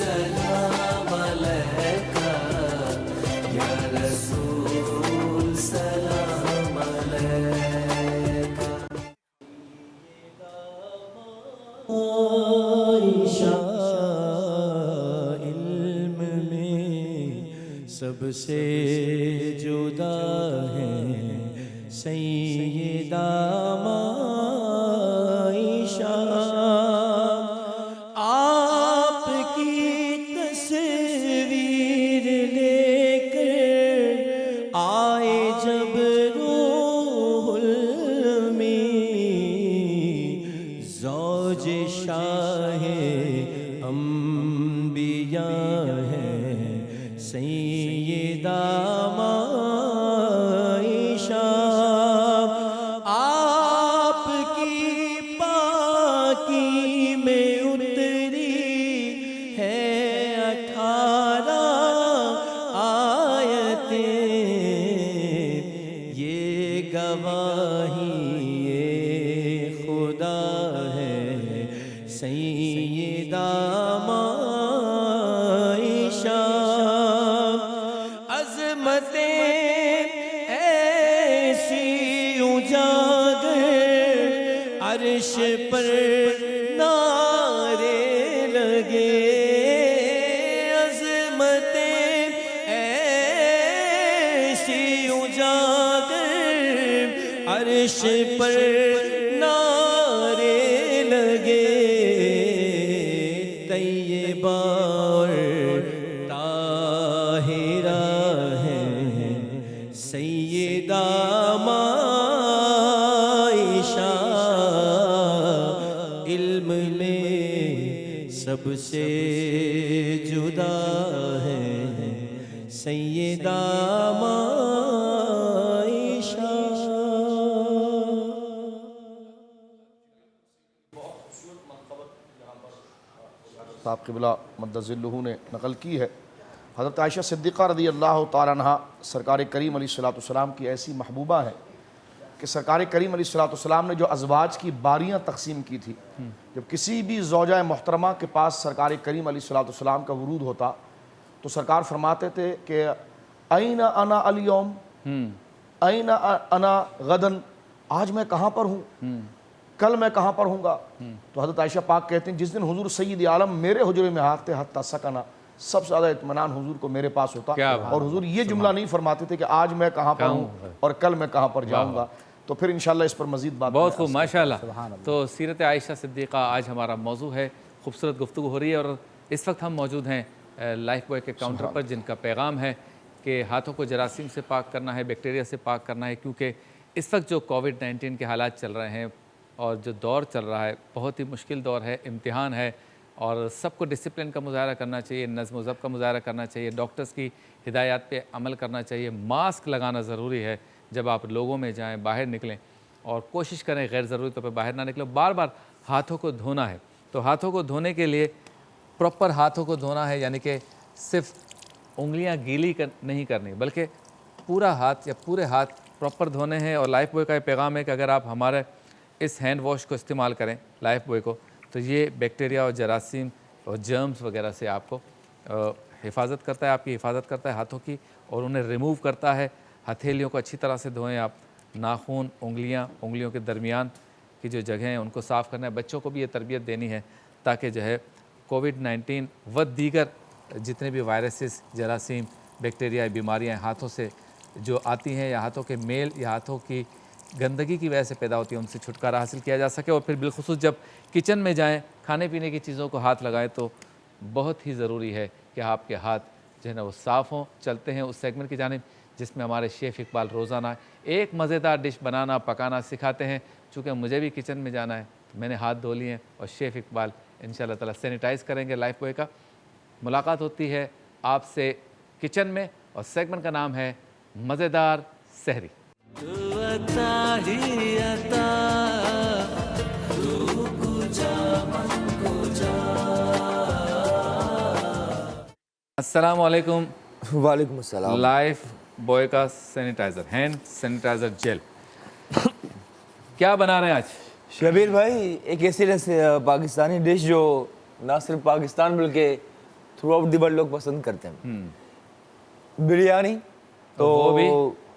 سلام علیکہ یا رسول سلام علیکہ. عائشہ علم میں سب سے جدا ہے سیدہ عائشہ. آپ کی تصویر لے کر آئے جب روح المی زوج شاہ انبیاء ہے سیدہ عائشہ. آپ کی پاکی میں اتری ہے 18 آیتیں. یہ گواہی خدا ہے سیدہ عائشہ. عظمتیں ایسی اجاگر عرش پر نعرے لگے. عظمتیں ایسی اجاگر عرش پر نعرے لگے. طیبہ اور طاہرہ ہے سیدہ عائشہ. علم میں سب سے جدا ہے سیدہ عائشہ. صاحب قبلہ مدد ذلہ نے نقل کی ہے. حضرت عائشہ صدیقہ رضی اللہ تعالیٰ عنہ سرکار کریم علیہ السلام کی ایسی محبوبہ ہے کہ سرکار کریم علیہ السلام نے جو ازواج کی باریاں تقسیم کی تھی، جب کسی بھی زوجہ محترمہ کے پاس سرکار کریم علیہ السلام کا ورود ہوتا تو سرکار فرماتے تھے کہ این انا الیوم این انا غدن، آج میں کہاں پر ہوں، کل میں کہاں پر ہوں گا. تو حضرت عائشہ پاک کہتے ہیں جس دن حضور سید عالم میرے حجرے میں ہاتھ تھے حتی سکنا، سب سے زیادہ اطمینان حضور کو میرے پاس ہوتا. اور حضور یہ جملہ نہیں فرماتے تھے کہ آج میں کہاں پر ہوں اور کل میں کہاں پر جاؤں گا. تو پھر انشاءاللہ اس پر مزید بات. بہت خوب، ماشاءاللہ. تو سیرت عائشہ صدیقہ آج ہمارا موضوع ہے. خوبصورت گفتگو ہو رہی ہے اور اس وقت ہم موجود ہیں لائف بوائے کے کاؤنٹر پر، جن کا پیغام ہے کہ ہاتھوں کو جراثیم سے پاک کرنا ہے، بیکٹیریا سے پاک کرنا ہے، کیونکہ اس وقت جو کووڈ-19 کے حالات چل رہے ہیں اور جو دور چل رہا ہے بہت ہی مشکل دور ہے، امتحان ہے، اور سب کو ڈسپلن کا مظاہرہ کرنا چاہیے، نظم و ضبط کا مظاہرہ کرنا چاہیے، ڈاکٹرز کی ہدایات پہ عمل کرنا چاہیے. ماسک لگانا ضروری ہے جب آپ لوگوں میں جائیں، باہر نکلیں، اور کوشش کریں غیر ضروری طور پہ باہر نہ نکلیں. بار بار ہاتھوں کو دھونا ہے. تو ہاتھوں کو دھونے کے لیے پراپر ہاتھوں کو دھونا ہے، یعنی کہ صرف انگلیاں گیلی نہیں کرنی بلکہ پورا ہاتھ یا پورے ہاتھ پراپر دھونے ہیں. اور لائف بوائے کا یہ پیغام ہے کہ اگر آپ ہمارے اس ہینڈ واش کو استعمال کریں، لائف بوائے کو، تو یہ بیکٹیریا اور جراثیم اور جرمز وغیرہ سے آپ کو حفاظت کرتا ہے، آپ کی حفاظت کرتا ہے ہاتھوں کی، اور انہیں ریموو کرتا ہے. ہتھیلیوں کو اچھی طرح سے دھوئیں آپ. ناخن، انگلیوں کے درمیان کی جو جگہیں ہیں ان کو صاف کرنا ہے. بچوں کو بھی یہ تربیت دینی ہے تاکہ جو ہے کووڈ-19 و دیگر جتنے بھی وائرسز، جراثیم، بیکٹیریا، بیماریاں ہاتھوں سے جو آتی ہیں یا ہاتھوں کے میل یا ہاتھوں کی گندگی کی وجہ سے پیدا ہوتی ہے، ان سے چھٹکارا حاصل کیا جا سکے. اور پھر بالخصوص جب کچن میں جائیں، کھانے پینے کی چیزوں کو ہاتھ لگائیں تو بہت ہی ضروری ہے کہ آپ کے ہاتھ جو ہے نا وہ صاف ہوں. چلتے ہیں اس سیگمنٹ کی جانب جس میں ہمارے شیف اقبال روزانہ ایک مزیدار ڈش بنانا پکانا سکھاتے ہیں. چونکہ مجھے بھی کچن میں جانا ہے تو میں نے ہاتھ دھو لیے ہیں، اور شیف اقبال انشاءاللہ تعالیٰ سینیٹائز کریں گے لائف بوائے کا. ملاقات ہوتی ہے آپ سے کچن میں، اور سیگمنٹ کا نام ہے مزیدار سحری. السلام علیکم. وعلیکم السلام. لائف بوائے کا سینیٹائزر، ہینڈ سینیٹائزر جیل کیا بنا رہے ہیں آج؟ شبیر بھائی ایک ایسی پاکستانی ڈش جو نہ صرف پاکستان بلکہ थ्रू आउट दी वर्ल्ड लोग पसंद करते हैं। बिरयानी तो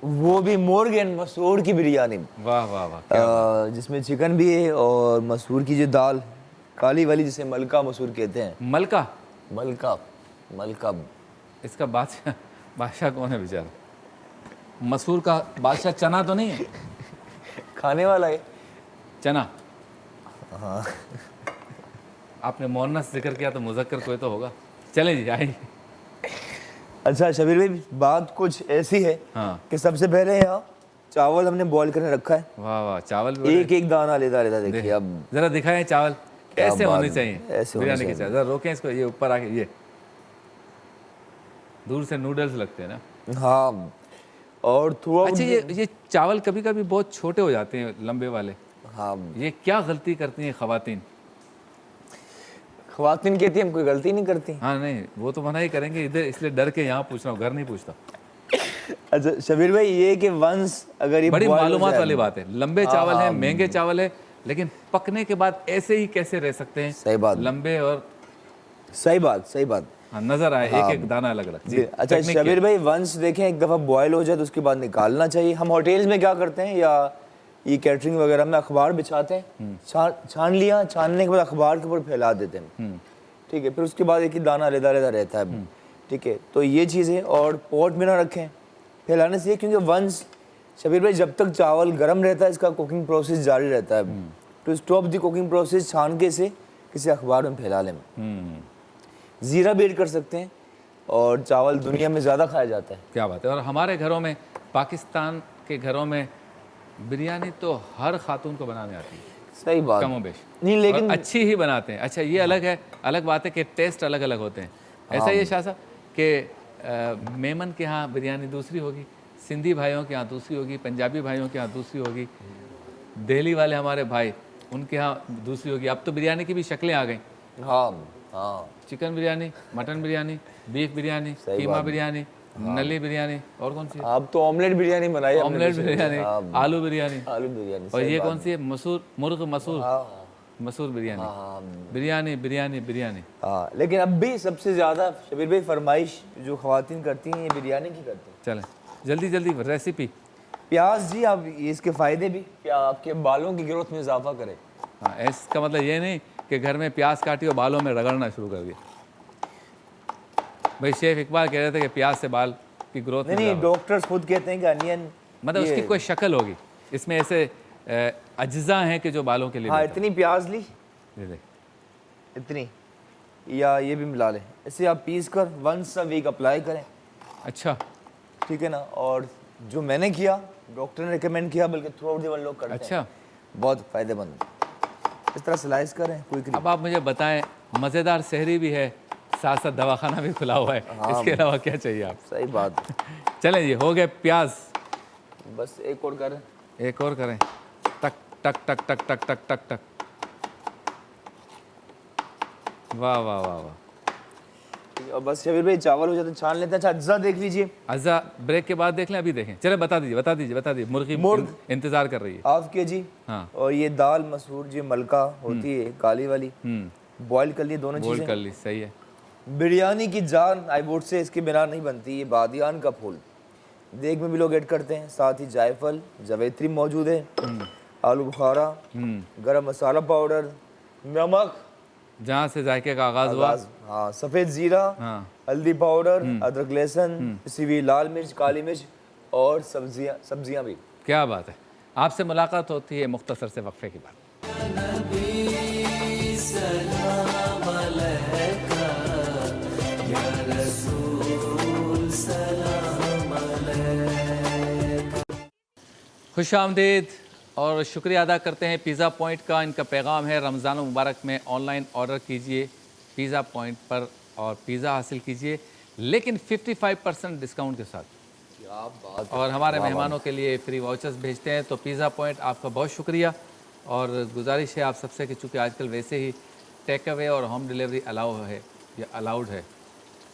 वो भी मोर्ग एंड मसूर की बिरयानी, वाह वाह वाह, जिसमें चिकन भी है और मसूर की जो दाल काली वाली जिसे मलका मसूर कहते हैं। मलका, मलका मलका इसका बादशाह कौन है बेचारा? मसूर का बादशाह चना तो नहीं है? खाने वाला है चना। हाँ। आपने मोहन्नस जिक्र किया तो मुज़क्कर कोई तो होगा। चलें जी, आइए। अच्छा शबीर भाई, बात कुछ ऐसी है हाँ। कि सबसे पहले यहाँ चावल हमने बॉईल करने रखा है। वाह वाह, चावल भी एक एक दाना लेता लेता देखिए। अब जरा दिखाएं चावल कैसे होने चाहिए, ऐसे होने बिरयानी के चावल। जरा रोकें इसको, ये ऊपर आके, ये दूर से नूडल्स लगते हैं ना। हाँ, और थ्रू अच्छा, ये चावल कभी कभी बहुत छोटे हो जाते हैं, लंबे वाले। हाँ, ये क्या गलती करती हैं ख़वातीन? ख़वातीन कहती है हम कोई गलती नहीं करती। हाँ नहीं, वो तो मना ही करेंगे इधर, इसलिए डर के यहाँ पूछ रहा हूँ, घर नहीं पूछता। अच्छा शबीर भाई, ये कि वंस अगर ये बड़ी boil हो मालूमात जाए- वाली बात है। लंबे चावल हैं, महंगे चावल है, लेकिन पकने के बाद ऐसे ही कैसे रह सकते हैं? सही बात। लंबे और सही बात। हाँ, नजर आए एक एक दाना अलग अलग। जी, अच्छा टेक्निक शबीर भाई, वंस देखें एक दफ़ा बॉयल हो जाए तो उसके बाद निकालना चाहिए। हम होटल्स में क्या करते हैं या ये कैटरिंग वगैरह में अखबार बिछाते हैं, छान लिया, छानने के बाद अखबार के ऊपर फैला देते हैं, ठीक है, फिर उसके बाद एक ही दाना लेदा रहता है, ठीक है। तो ये चीज़ है, और पॉट में ना रखें फैलाने से, क्योंकि वंस शबीर भाई जब तक चावल गर्म रहता है इसका कुकिंग प्रोसेस जारी रहता है। To stop the cooking process छान के से किसी अखबार में फैला लें। ज़ीरा भी ऐड कर सकते हैं, और चावल दुनिया में ज़्यादा खाया जाता है। क्या बात है। और हमारे घरों में, पाकिस्तान के घरों में बिरयानी तो हर खातून को बनाने आती है, सही बात कमो बेश। नहीं, लेकिन और अच्छी ही बनाते हैं। अच्छा, ये अलग है, अलग बात है कि टेस्ट अलग अलग होते हैं। ऐसा ही है शाह साहब कि मेमन के यहाँ बिरयानी दूसरी होगी, सिंधी भाइयों के यहाँ दूसरी होगी, पंजाबी भाइयों के यहाँ दूसरी होगी, दिल्ली वाले हमारे भाई उनके यहाँ दूसरी होगी। अब तो बिरयानी की भी शक्लें आ गई। हाँ, chicken biryani, mutton biryani, beef biryani, keema biryani, नली बिरयानी, और कौन सी है? आप तो ऑमलेट बिरयानी बनाई, ऑमलेट बिरयानी, आलू बिरयानी, आलू बिरयानी, और ये कौन सी है? मसूर बिरयानी, बिरयानी बिरयानी बिरयानी। हाँ, लेकिन अब भी सबसे ज़्यादा शबीर भाई फरमाइश जो ख़वातीन करती हैं ये बिरयानी की करती हैं। चलें जल्दी जल्दी रेसिपी। प्याज जी, अब इसके फ़ायदे भी क्या, आपके बालों की ग्रोथ में इजाफा करे। हाँ, इसका मतलब ये नहीं कि घर में प्याज काटी और बालों में रगड़ना शुरू कर दिया। भाई शेफ इकबाल कह रहे थे कि प्याज से बाल की ग्रोथ नहीं, डॉक्टर्स खुद कहते हैं कि अनियन, मतलब उसकी कोई शक्ल होगी, इसमें ऐसे अज्जा हैं कि जो बालों के लिए हाँ, बेहतर इतनी प्याज ली, है। ये इतनी, या ये भी मिला लें, इसे आप पीस कर वंस अ वीक अप्लाई करें, अच्छा ठीक है ना। और जो मैंने किया, डॉक्टर ने रिकमेंड किया, बल्कि थ्रू आउट द वर्ल्ड लोग करते हैं, अच्छा, बहुत फ़ायदेमंद। इस तरह स्लाइस करें क्विकली। अब आप मुझे बताएं, मज़ेदार सहरी भी है, साथ साथ दवाखाना भी खुला हुआ है, इसके अलावा क्या चाहिए आप? सही बात। चलें जी, हो गए प्याज, बस एक और करें, एक और करें, टक टक टक टक टक टक टक टक, वाह वाह वाह वाह। और बस शबीर भाई चावल हो जाते छान लेते हैं। अच्छा अज्जा देख लीजिए, अज्जा ब्रेक के बाद देख लें, अभी देखें। चले बता दीजिए। मुर्गी इंतजार कर रही है। हाफ के जी। हाँ, और ये दाल मसूर जो मलका होती है काली वाली, बॉईल कर लिए दोनों बोल चीज़ें। कर ली, सही है। बिरयानी की जान आई वुड से इसके बिना नहीं बनती। ये बादियान का फूल देग में भी लोग ऐड करते हैं, साथ ही जायफल जावेत्री मौजूद है, आलू बुखारा, गरम मसाला पाउडर, नमक जहाँ से जायके का आगाज हुआ, हाँ, सफ़ेद ज़ीरा, हाँ, हल्दी पाउडर, अदरक लहसुन, पिसी हुई लाल मिर्च, काली मिर्च, और सब्जियां भी। क्या बात है। आपसे मुलाकात होती है मुख्तसर से वक्फे के बाद। खुश आमदीद और शुक्रिया अदा करते हैं पिज़्ज़ा पॉइंट का। इनका पैगाम है, रमज़ान मुबारक में ऑनलाइन ऑर्डर कीजिए पिज़्ज़ा पॉइंट पर और पिज़्ज़ा हासिल कीजिए, लेकिन 55% डिस्काउंट के साथ। क्या बात। और हमारे मेहमानों के लिए फ्री वाउचर्स भेजते हैं। तो पिज़्ज़ा पॉइंट आपका बहुत शुक्रिया, और गुजारिश है आप सबसे कि चूँकि आजकल वैसे ही टेक अवे और होम डिलीवरी अलाउड है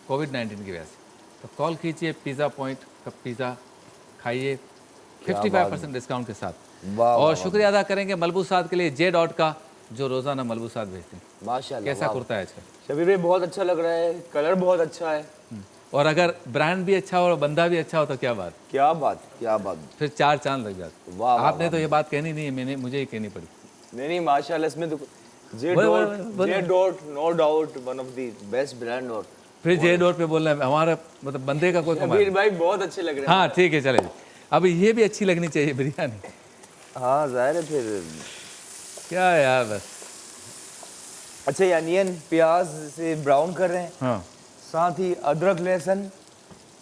कोविड-19 की वजह से, तो कॉल कीजिए पिज़्ज़ा पॉइंट का पिज़्ज़ा खाइए 55% डिस्काउंट के साथ। और शुक्रिया अदा करेंगे मलबूसात के लिए J.Dot का, जो रोज़ाना मलबूसात भेजती हैं। माशाल्लाह, कैसा वाह। कुर्ता है अच्छा? शबीर भाई बहुत अच्छा लग रहा है, कलर बहुत अच्छा है। और अगर ब्रांड भी अच्छा हो और बंदा भी अच्छा हो तो क्या बात, क्या बात, क्या बात। फिर 4 चांद लग जाते। वाह, वाह, आपने तो ये बात कहनी नहीं है, मुझे ही कहनी पड़ी। नहीं माशाल्लाह, इसमें तो जे बोलो, डॉट, बोलो, बोलो। J dot no doubt one of the best brand. और फिर जे डोर पे बोलना है हमारा, मतलब बंदे का कोई कमाल शबीर नहीं। भाई बहुत अच्छे लग रहे हैं। हाँ ठीक है, चले। अब ये भी अच्छी लगनी चाहिए बिरयानी। हाँ जाहिर है फिर। क्या है यार बस। अच्छा, ये अनियन प्याज से ब्राउन कर रहे हैं, हाँ साथ ही अदरक लहसुन,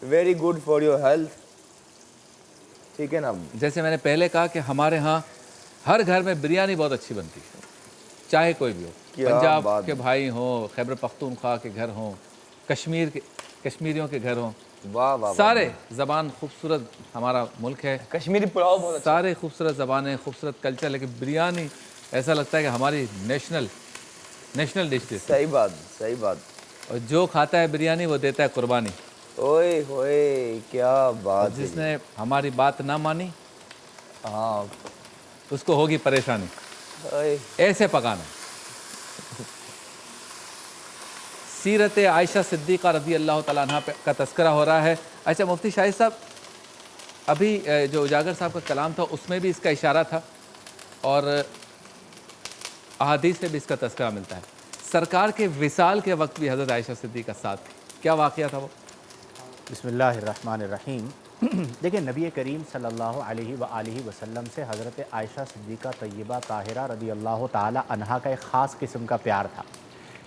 very good for your health, ठीक है ना। जैसे मैंने पहले कहा कि हमारे यहाँ हर घर में बिरयानी बहुत अच्छी बनती है, चाहे कोई भी हो। क्या पंजाब बात के भाई हों, खैबर पख्तूनख्वा के घर हों, कश्मीरियों के घर हों, वाह वाह, सारे ज़बान खूबसूरत हमारा मुल्क है, कश्मीरी पुलाव बहुत अच्छा। सारे खूबसूरत ज़बानें, खूबसूरत कल्चर, लेकिन बिरयानी ऐसा लगता है कि हमारी नेशनल डिश है। सही बात, सही बात। और जो खाता है बिरयानी वो देता है कुर्बानी। ओए होए, क्या बात है। जिसने हमारी बात ना मानी हाँ, उसको होगी परेशानी। ओए, ऐसे पकाना। सीरत आयशा सिद्दीक़ा रज़ी अल्लाह तआला अन्हा का तस्करा हो रहा है। अच्छा मुफ्ती शाहिद साहब, अभी जो उजागर साहब का कलाम था उसमें भी इसका इशारा था और अहादीस में भी इसका तस्करा मिलता है। सरकार के विसाल के वक्त भी हज़रत आयशा सिद्दीक़ा साथ थी, क्या वाक़या था वो? बिस्मिल्लाहिर्रहमानिर्रहीम। देखिए, नबी करीम सल्लल्लाहु अलैहि व आलिहि वसल्लम से हज़रत आयशा सिद्दीक़ा तय्यबा ताहिरा रज़ी अल्लाह ताला अन्हा का एक ख़ास किस्म का प्यार था।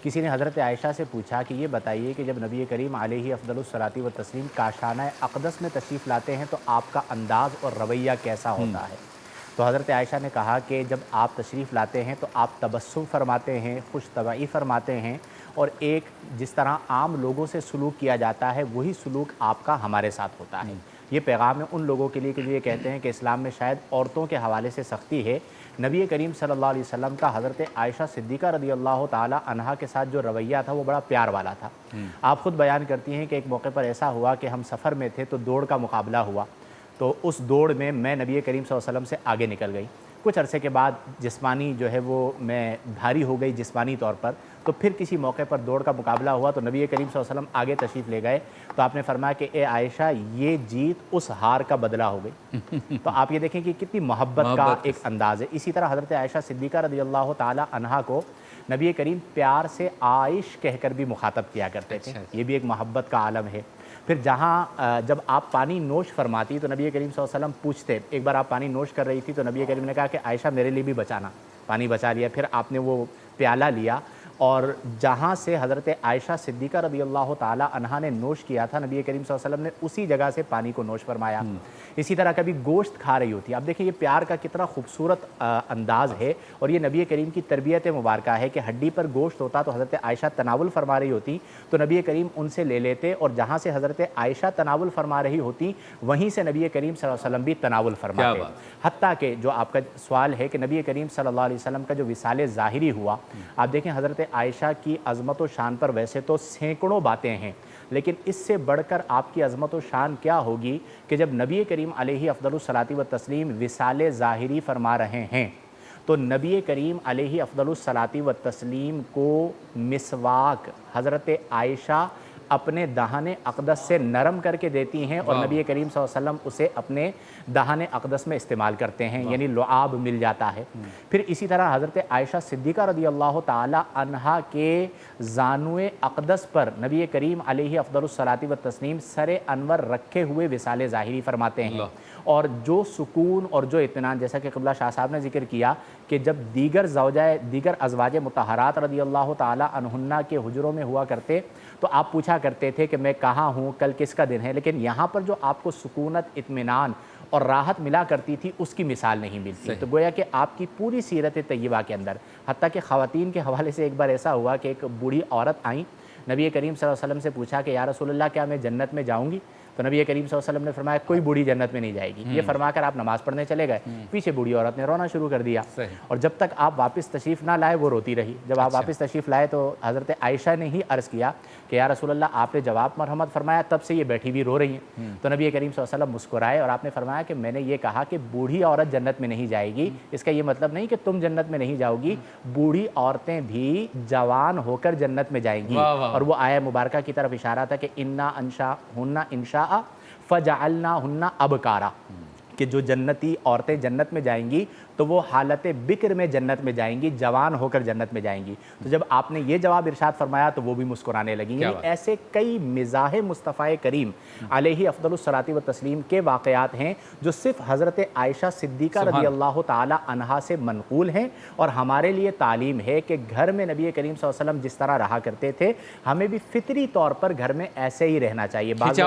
किसी ने हज़रत आयशा से पूछा कि ये बताइए कि जब नबी करीम अलैहि अफ़दलुस सलाती व तस्लीम काशाना अक़दस में तशरीफ़ लाते हैं तो आपका अंदाज़ और रवैया कैसा होता है? तो हज़रत आयशा ने कहा कि जब आप तशरीफ़ लाते हैं तो आप तबस्सुम फ़रमाते हैं, खुश तबाई फ़रमाते हैं, और एक जिस तरह आम लोगों से सलूक किया जाता है वही सलूक आपका हमारे साथ होता है। ये पैगाम है उन लोगों के लिए कि जो ये कहते हैं कि इस्लाम में शायद औरतों के हवाले से सख्ती है। नबी करीम सल्लल्लाहु अलैहि वसल्लम का हज़रत आयशा सिद्दीक़ा रज़ी अल्लाह ताला अन्हा के साथ जो रवैया था वो बड़ा प्यार वाला था। आप ख़ुद बयान करती हैं कि एक मौके पर ऐसा हुआ कि हम सफ़र में थे तो दौड़ का मुकाबला हुआ, तो उस दौड़ में मैं नबी करीम सल्लल्लाहु अलैहि वसल्लम से आगे निकल गई। कुछ अरसे के बाद जिस्मानी जो है वो मैं भारी हो गई जिस्मानी तौर पर, तो फिर किसी मौके पर दौड़ का मुकाबला हुआ तो नबी करीम सल्लल्लाहु अलैहि वसल्लम आगे तशरीफ़ ले गए, तो आपने फरमाया कि ए आयशा, ये जीत उस हार का बदला हो गई। तो आप ये देखें कि कितनी मोहब्बत का एक अंदाज़ है। इसी तरह हज़रत आयशा सिद्दीक़ा रज़ी अल्लाह ताला अन्हा को नबी करीम प्यार से आयश कहकर भी मुखातब किया करते थे। ये भी एक मोहब्बत का आलम है। फिर जहाँ जब आप पानी नोश फरमाती तो नबी करीम सल्लल्लाहु अलैहि वसल्लम पूछते, एक बार आप पानी नोश कर रही थी तो नबी करीम ने कहा कि आयशा मेरे लिए भी बचाना, पानी बचा लिया। फिर आपने वो प्याला लिया और जहाँ से हज़रत आयशा सिद्दीक़ा रज़ी अल्लाह ताला अन्हा ने नोश किया था, नबी करीम सल्लल्लाहु अलैहि वसल्लम ने उसी जगह से पानी को नोश फरमाया। इसी तरह कभी गोश्त खा रही होती, अब देखिए ये प्यार का कितना खूबसूरत अंदाज़ है, और ये नबी करीम की तरबियत मुबारक है कि हड्डी पर गोश्त होता तो हज़रत आयशा तनावुल फरमा रही होती तो नबी करीम उनसे ले लेते, और जहाँ से हज़रत आयशा तनावुल फरमा रही होती वहीं से नबी करीम सल्लल्लाहु अलैहि वसल्लम भी तनावुल फरमाते। हत्ता कि जो आपका सवाल है कि नबी करीम सल्लल्लाहु अलैहि वसल्लम का जो विसाले ज़ाहिरी हुआ, आप देखें हज़रत आयशा की अज़मत व शान पर वैसे तो सैकड़ों बातें हैं, लेकिन इससे बढ़कर आपकी अज़मत व शान क्या होगी कि जब नबी करीम अलैहि अफ़दलुस सलाती व तस्लीम विसाले ज़ाहिरी फरमा रहे हैं तो नबी करीम अलैहि अफ़दलुस सलाती व तस्लीम को मिसवाक हज़रत आयशा अपने दहाने अक़दस से नरम करके देती हैं और नबी करीम सल्लल्लाहु अलैहि वसल्लम उसे अपने दहाने अक़दस में इस्तेमाल करते हैं, यानी लुआब मिल जाता है। फिर इसी तरह हज़रत आयशा सिद्दीक़ा रज़ी अल्लाह ताला अन्हा के ज़ानुए अक़दस पर नबी करीम अलैहि अफ़दलुस सलाती व तस्लीम सरे अनवर रखे हुए विसाले ज़ाहिरी फरमाते हैं, और जो सुकून और जो इत्मीनान, जैसा कि क़िबला शाह साहब ने ज़िक्र किया कि जब दीगर अज़वाज मुतहरात रज़ी अल्लाह ताला अन्हुन्ना के हुजरों में हुआ करते तो आप पूछा करते थे कि मैं कहाँ हूँ, कल किसका दिन है, लेकिन यहाँ पर जो आपको सुकूनत, इत्मीनान और राहत मिला करती थी उसकी मिसाल नहीं मिलती। तो गोया कि आपकी पूरी सीरत तय्यबा के अंदर, हत्ता कि ख़वातीन के हवाले से एक बार ऐसा हुआ कि एक बूढ़ी औरत आई, नबी करीम सल्लल्लाहु अलैहि वसल्लम से पूछा कि या रसूलल्लाह क्या मैं जन्नत में जाऊँगी? तो नबी करीम सल्लल्लाहु अलैहि वसल्लम ने फरमाया कोई बूढ़ी जन्नत में नहीं जाएगी। ये फरमाकर आप नमाज़ पढ़ने चले गए, पीछे बूढ़ी औरत ने रोना शुरू कर दिया और जब तक आप वापस तशरीफ़ ना लाए वो रोती रही। जब आप वापस तशरीफ़ लाए तो हज़रत आयशा ने ही अर्ज़ किया कि या रसूल अल्लाह आपने जवाब मरहमत फरमाया, तब से ये बैठी भी रो रही हैं। तो नबी करीम सल्लल्लाहु अलैहि वसल्लम मुस्कुराए और आपने फरमाया कि मैंने ये कहा कि बूढ़ी औरत जन्नत में नहीं जाएगी, इसका ये मतलब नहीं कि तुम जन्नत में नहीं जाओगी, बूढ़ी औरतें भी जवान होकर जन्नत में जाएंगी। और वो आया मुबारका की तरफ इशारा था कि इन्ना अंशा हुन्ना इंशा फजअलना हुन्ना अबकारा, कि जो जन्नती औरतें जन्नत में जाएंगी तो वो हालत बिक्र में जन्नत में जाएंगी, जवान होकर जन्नत में जाएंगी। तो जब आपने ये जवाब इरशाद फरमाया तो वो भी मुस्कुराने लगी। यानी ऐसे कई मिज़ाह मुस्तफ़ा करीम अलैहि अफ़दलुस सलाती व तस्लीम के वाक़यात हैं जो सिर्फ हज़रत आयशा सिद्दीक़ा रज़ी अल्लाह ताला अन्हा से मनक़ूल हैं और हमारे लिए तालीम है कि घर में नबी करीम सल्लल्लाहु अलैहि वसल्लम जिस तरह रहा करते थे हमें भी फितरी तौर पर घर में ऐसे ही रहना चाहिए। बाज़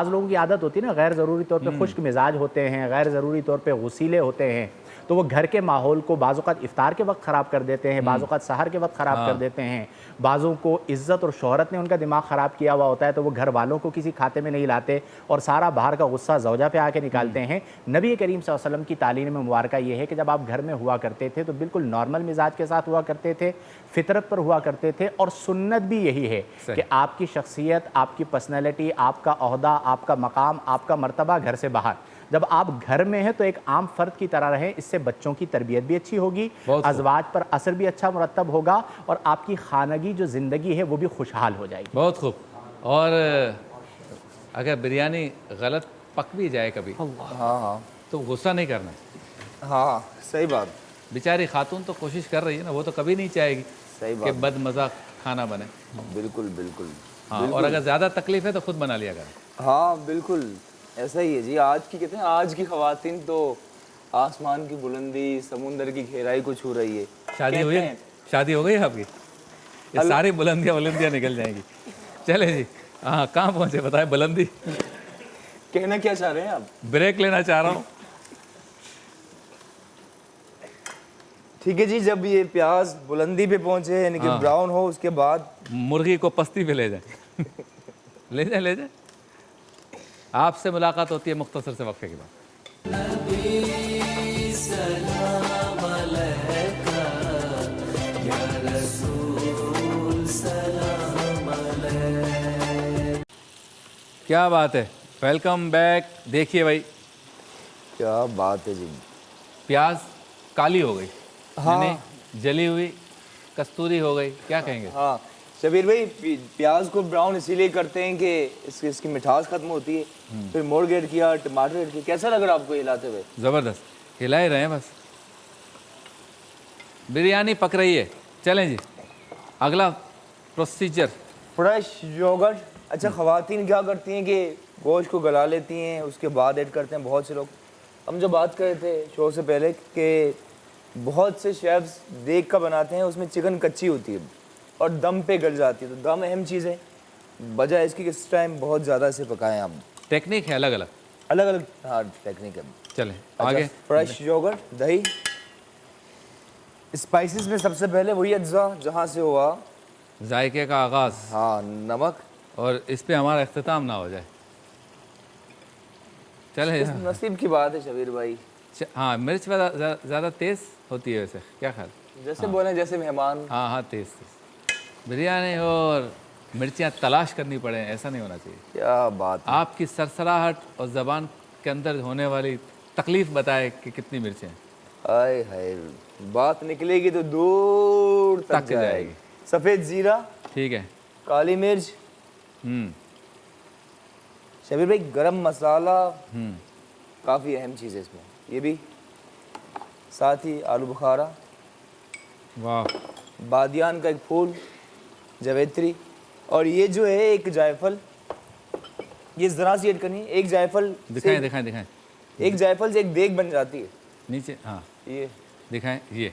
लोगों की आदत होती है ना, गैर ज़रूरी तौर पर खुश्क मिजाज होते हैं, गैर ज़रूरी तौर पर गुस्सीले होते हैं, तो वो घर के माहौल को बाज़-औक़ात इफ्तार के वक्त ख़राब कर देते हैं, बाज़-औक़ात सहर के वक्त ख़राब कर देते हैं। बाज़ों को इज़्ज़त और शोहरत ने उनका दिमाग ख़राब किया हुआ होता है तो वो घर वालों को किसी खाते में नहीं लाते और सारा बाहर का गुस्सा ज़ौजा पे आके निकालते हैं। नबी करीम सल्लल्लाहु अलैहि वसल्लम की तालीम में मुबारका ये है कि जब आप घर में हुआ करते थे तो बिल्कुल नॉर्मल मिजाज के साथ हुआ करते थे, फितरत पर हुआ करते थे और सुन्नत भी यही है कि आपकी शख्सियत, आपकी पर्सनैलिटी, आपका ओहदा, आपका मकाम, आपका मर्तबा घर से बाहर। जब आप घर में हैं तो एक आम फ़र्द की तरह रहें, इससे बच्चों की तरबियत भी अच्छी होगी, अज़वाज पर असर भी अच्छा मुरतब होगा और आपकी खानगी जो ज़िंदगी है वो भी खुशहाल हो जाएगी। बहुत खूब। और अगर बिरयानी गलत पक भी जाए कभी हाँ तो गुस्सा नहीं करना। हाँ सही बात, बेचारी खातून तो कोशिश कर रही है ना, वो तो कभी नहीं चाहेगी सही कि बदमज़ा खाना बने। बिल्कुल बिल्कुल। हाँ, और अगर ज़्यादा तकलीफ़ है तो खुद बना लिया करें। हाँ बिल्कुल ऐसा ही है जी। आज की कहते हैं आज की ख़वातीन तो आसमान की बुलंदी, समुंदर की गहराई को छू रही है। शादी हुई है? शादी हो गई है आपकी? ये सारी बुलंदियाँ निकल जाएंगी। चले जी, हाँ कहाँ पहुँचे बताए? बुलंदी कहना क्या चाह रहे हैं आप? ब्रेक लेना चाह रहा हूँ। ठीक है जी, जब ये प्याज बुलंदी पे पहुँचे यानी कि ब्राउन हो उसके बाद मुर्गी को पस्ती पे ले जाए। ले जाए ले जाए। आपसे मुलाकात होती है मुख्तसर से वक्फे के बाद। क्या बात है, वेलकम बैक। देखिए भाई क्या बात है जी, प्याज काली हो गई, यानी जली हुई कस्तूरी हो गई, क्या कहेंगे? हाँ शबीर भाई, प्याज को ब्राउन इसीलिए करते हैं कि इसकी मिठास खत्म होती है। फिर मोड़ ऐड किया, टमाटर ऐड किया। कैसा लग रहा है आपको हिलाते हुए? ज़बरदस्त, हिला ही रहे हैं बस। बिरयानी पक रही है। चलें जी, अगला प्रोसीजर फ्रेश योगर्ट। अच्छा, ख़वातीन क्या करती हैं कि गोश्त को गला लेती हैं, उसके बाद ऐड करते हैं बहुत से लोग। हम जो बात कर रहे थे शो से पहले कि बहुत से शेफ्स देख का बनाते हैं, उसमें चिकन कच्ची होती है और दम पे गल जाती है। तो दम अहम चीज़ है, बजाय इसकी किस टाइम बहुत ज़्यादा इसे पकाएं आप। टेक्निक है अलग अलग अलग हाँ टेक्निक है। चलें आगे। फ्रेश योगर्ट, दही, स्पाइसेस में सबसे पहले वही अज्जा जहाँ से हुआ जायके का आगाज़। हाँ, नमक। और इस पे हमारा इख्तिताम ना हो जाए। चले नसीब की बात है शबीर भाई। हाँ, मिर्च ज़्यादा तेज़ होती है वैसे, क्या ख्याल? जैसे बोले जैसे मेहमान। हाँ हाँ, तेज़ बिरयानी और मिर्चियाँ तलाश करनी पड़े, ऐसा नहीं होना चाहिए। क्या बात है। आपकी सरसराहट और ज़बान के अंदर होने वाली तकलीफ़ बताए कि कितनी मिर्चें हैं। आय हाय, बात निकलेगी तो दूर तक जाएगी। सफ़ेद ज़ीरा, ठीक है, काली मिर्च, शबीर भाई गरम मसाला काफ़ी अहम चीज़ है इसमें, ये भी, साथ ही आलू बुखारा, वाह, बादियान का एक फूल, जवेत्री, और ये जो है एक जायफल, ये ज़रा सी ऐड करनी है। एक जायफल दिखाएं। एक जायफल से एक देग बन जाती है नीचे। हाँ, ये दिखाएं। ये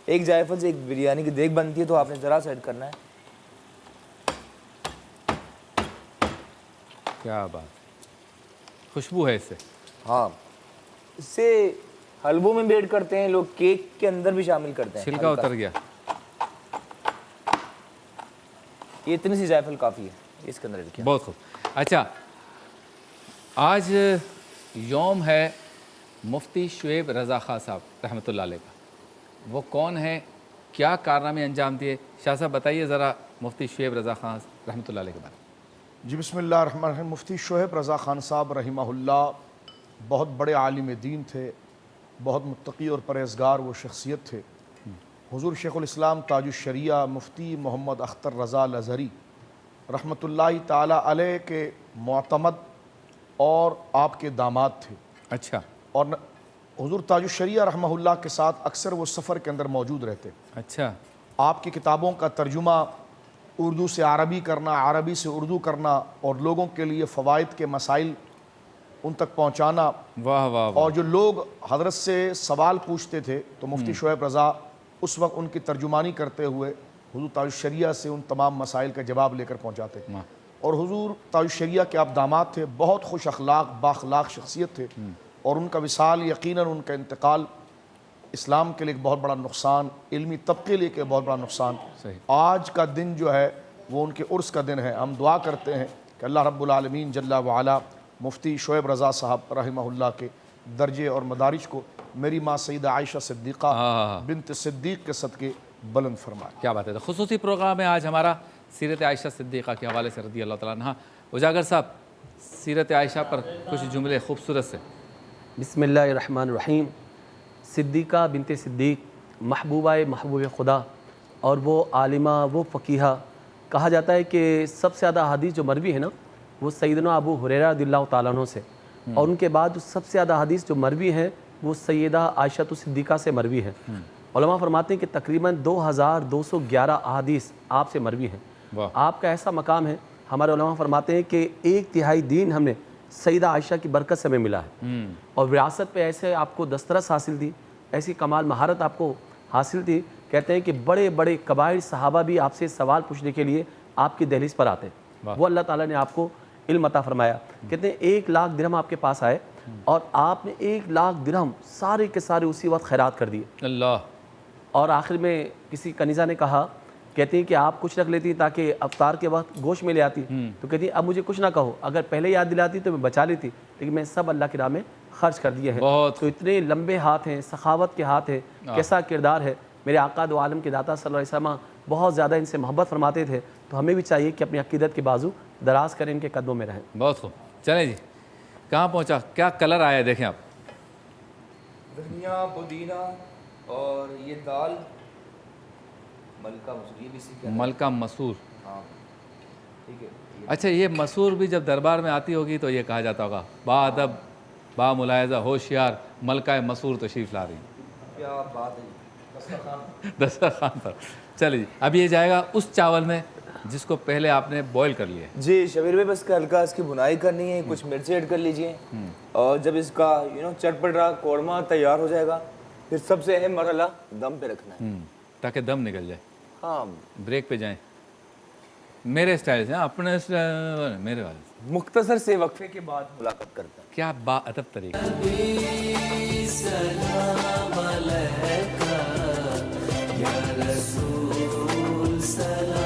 एक जायफल से एक बिरयानी की देग बनती है, तो आपने ज़रा सा ऐड करना है। क्या बात, खुशबू है इससे। हाँ, इससे हलवों में भी ऐड करते हैं लोग, केक के अंदर भी शामिल करते हैं। छिलका उतर गया। ये इतनी सी जायफल काफ़ी है इसके अंदर ऐड किया। बहुत खूब। अच्छा, آج یوم ہے مفتی شعیب رضا خان صاحب رحمۃ اللہ علیہ کا، وہ کون ہیں، کیا کارنامے انجام دیے؟ شاہ صاحب بتائیے ذرا مفتی شعیب رضا خان رحمۃ اللہ علیہ کے بارے میں۔ جی بسم اللہ الرحمن الرحیم۔ مفتی شعیب رضا خان صاحب رحمہ اللہ بہت بڑے عالم دین تھے، بہت متقی اور پرہیزگار وہ شخصیت تھے۔ حضور شیخ الاسلام تاج الشریعہ مفتی محمد اختر رضا الازہری رحمۃ اللہ تعالی علیہ کے معتمد اور آپ کے داماد تھے، اچھا، اور حضور تاج الشریعہ رحمہ اللہ کے ساتھ اکثر وہ سفر کے اندر موجود رہتے۔ اچھا، آپ کی کتابوں کا ترجمہ اردو سے عربی کرنا، عربی سے اردو کرنا، اور لوگوں کے لیے فوائد کے مسائل ان تک پہنچانا، واہ واہ واہ، اور جو لوگ حضرت سے سوال پوچھتے تھے تو مفتی شعیب رضا اس وقت ان کی ترجمانی کرتے ہوئے حضور تاج الشریعہ سے ان تمام مسائل کا جواب لے کر پہنچاتے۔ اور حضور تاج الشریعہ کے آپ داماد تھے، بہت خوش اخلاق بااخلاق شخصیت تھے، اور ان کا وصال یقیناً ان کا انتقال اسلام کے لیے ایک بہت بڑا نقصان، علمی طبقے کے لیے ایک بہت بڑا نقصان۔ آج کا دن جو ہے وہ ان کے عرس کا دن ہے۔ ہم دعا کرتے ہیں کہ اللہ رب العالمین جل وعلا مفتی شعیب رضا صاحب رحمہ اللہ کے درجے اور مدارج کو میری ماں سیدہ عائشہ صدیقہ بنت صدیق کے صدقے بلند فرمائے۔ کیا بات ہے۔ خصوصی پروگرام ہے آج ہمارا سیرت عائشہ صدیقہ کے حوالے سے رضی اللہ تعالیٰ عنہ۔ اجاگر صاحب، سیرت عائشہ پر کچھ جملے خوبصورت سے۔ بسم اللہ الرحمن الرحیم۔ صدیقہ بنت صدیق محبوبہ محبوب خدا، اور وہ عالمہ، وہ فقیہہ۔ کہا جاتا ہے کہ سب سے زیادہ حدیث جو مروی ہے نا وہ سیدنا ابو ہریرہ رضی اللہ تعالیٰ عنہ سے، اور ان کے بعد سب سے زیادہ حدیث جو مروی ہے وہ سیدہ عائشہ صدیقہ سے مروی ہے۔ علماء فرماتے ہیں کہ تقریباً 2211 احادیث آپ سے مروی ہیں۔ آپ کا ایسا مقام ہے، ہمارے علماء فرماتے ہیں کہ 1/3 دین ہم نے سیدہ عائشہ کی برکت سے ہمیں ملا ہے، اور وراثت پہ ایسے آپ کو دسترس حاصل تھی، ایسی کمال مہارت آپ کو حاصل تھی۔ کہتے ہیں کہ بڑے بڑے کبائر صحابہ بھی آپ سے سوال پوچھنے کے لیے آپ کی دہلیز پر آتے ہیں، وہ اللہ تعالیٰ نے آپ کو علم عطا فرمایا۔ کہتے ہیں 1 لاکھ درہم آپ کے پاس آئے، اور آپ نے 1 لاکھ درہم سارے کے سارے اسی وقت خیرات کر دیے۔ اللہ۔ اور آخر میں کسی کنیزہ نے کہا، کہتے ہیں کہ آپ کچھ رکھ لیتی تاکہ افطار کے وقت گوشت میں لے آتی، تو کہتی اب مجھے کچھ نہ کہو، اگر پہلے یاد دلاتی تو میں بچا لیتی، لیکن میں سب اللہ کی راہ میں خرچ کر دیے ہیں۔ تو اتنے لمبے ہاتھ ہیں، سخاوت کے ہاتھ ہیں، کیسا کردار ہے۔ میرے آقا دو عالم کے داتا صلی اللہ علیہ وسلم بہت زیادہ ان سے محبت فرماتے تھے، تو ہمیں بھی چاہیے کہ اپنی عقیدت کے بازو دراز کریں، ان کے قدموں میں رہیں۔ بہت خوب، چلیں جی، کہاں پہنچا، کیا کلر آیا ہے دیکھیں آپ۔ دھنیا، پودینہ، اور یہ دال ملکہ مسور، یہ بھی سیکھا ملکہ مسور۔ ہاں ٹھیک ہے۔ اچھا، یہ مسور بھی جب دربار میں آتی ہوگی تو یہ کہا جاتا ہوگا با ادب، با ملاحظہ، ہوشیار ملکہ مسور تشریف لا رہی ہیں۔ کیا بات ہے، دسترخوان پر۔ چلے جی، اب یہ جائے گا اس چاول میں جس کو پہلے آپ نے بوائل کر لیا ہے۔ جی شبیر بھائی، بس ہلکا اس کی بھنائی کرنی ہے، کچھ مرچیں ایڈ کر لیجئے، اور جب اس کا چٹ پٹا قورمہ تیار ہو جائے گا، پھر سب سے اہم مرحلہ دم پہ رکھنا ہے، تاکہ دم نکل جائے۔ ہاں بریک پہ جائیں، میرے اسٹائل سے، اپنے میرے والے سے۔ مختصر سے وقفے کے بعد ملاقات کرتا ہے۔ کیا با ادب طریقہ۔ سلام علیکہ یا رسول سلام